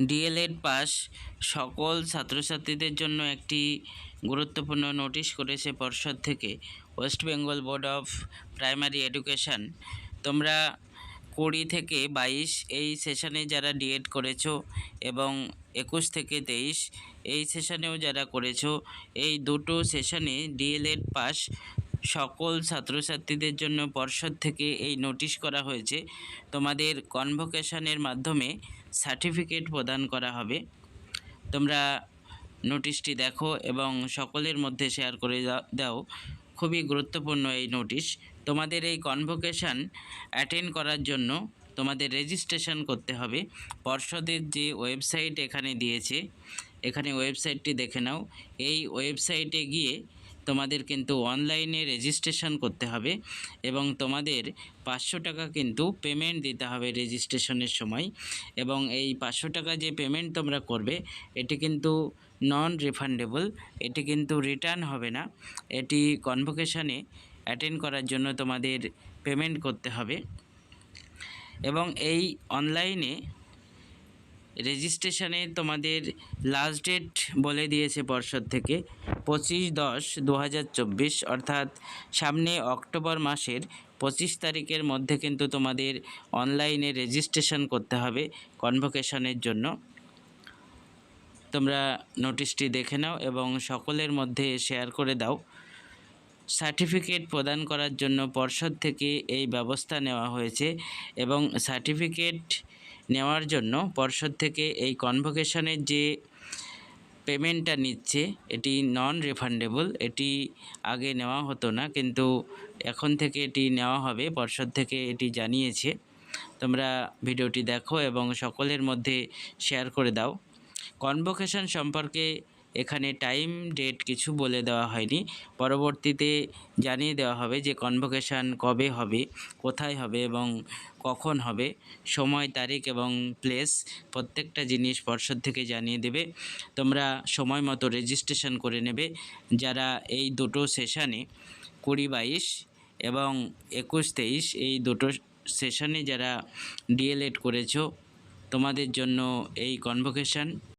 D.El.Ed pass সকল ছাত্রছাত্রীদের জন্য একটি গুরুত্বপূর্ণ নোটিশ করেছে পর্ষদ থেকে West Bengal board of primary education. তোমরা 20 থেকে 22 এই সেশনে যারা ডিএড করেছো এবং 21 থেকে 23 এই সেশনেও যারা করেছো, এই দুটো সেশনে ডিএলএড পাস সকল ছাত্রছাত্রীদের জন্য পর্ষদ থেকে এই নোটিশ করা হয়েছে। তোমাদের কনভোকেশনের মাধ্যমে সার্টিফিকেট প্রদান করা হবে। তোমরা নোটিশটি দেখো এবং সকলের মধ্যে শেয়ার করে দাও। খুবই গুরুত্বপূর্ণ এই নোটিশ। তোমাদের এই কনভোকেশন অ্যাটেন্ড করার জন্য তোমাদের রেজিস্ট্রেশন করতে হবে। পর্ষদের যে ওয়েবসাইট এখানে দিয়েছে, এখানে ওয়েবসাইটটি দেখে নাও। এই ওয়েবসাইটে গিয়ে তোমাদের কিন্তু অনলাইনে রেজিস্ট্রেশন করতে হবে এবং তোমাদের 500 টাকা কিন্তু পেমেন্ট দিতে হবে রেজিস্ট্রেশনের সময়। এবং এই 500 টাকা যে পেমেন্ট তোমরা করবে, এটি কিন্তু নন রিফান্ডেবল, এটি কিন্তু রিটার্ন হবে না। এটি কনভোকেশনে অ্যাটেন্ড করার জন্য তোমাদের পেমেন্ট করতে হবে। এবং এই অনলাইনে রেজিস্ট্রেশনে তোমাদের লাস্ট ডেট বলে দিয়েছে পর্ষদ থেকে 25/10/2024, অর্থাৎ সামনে অক্টোবর মাসের 25 তারিখের মধ্যে কিন্তু তোমাদের অনলাইনে রেজিস্ট্রেশন করতে হবে কনভোকেশনের জন্য। তোমরা নোটিশটি দেখে নাও এবং সকলের মধ্যে শেয়ার করে দাও। সার্টিফিকেট প্রদান করার জন্য পর্ষদ থেকে এই ব্যবস্থা নেওয়া হয়েছে এবং সার্টিফিকেট নেওয়ার জন্য পর্ষদ থেকে এই কনভোকেশনের যে পেমেন্টটা নিচ্ছে, এটি নন রিফান্ডেবল। এটি আগে নেওয়া হতো না, কিন্তু এখন থেকে এটি নেওয়া হবে, পর্ষদ থেকে এটি জানিয়েছে। তোমরা ভিডিওটি দেখো এবং সকলের মধ্যে শেয়ার করে দাও। কনভোকেশন সম্পর্কে এখানে টাইম ডেট কিছু বলে দেওয়া হয়নি, পরবর্তীতে জানিয়ে দেওয়া হবে যে কনভোকেশন কবে হবে, কোথায় হবে এবং কখন হবে। সময়, তারিখ এবং প্লেস প্রত্যেকটা জিনিস পর্ষদ থেকে জানিয়ে দেবে। তোমরা সময় মতো রেজিস্ট্রেশন করে নেবে। যারা এই দুটো সেশনে 20-22 এবং 21-23 এই দুটো সেশনে যারা ডিএলএড করেছো, তোমাদের জন্য এই কনভোকেশন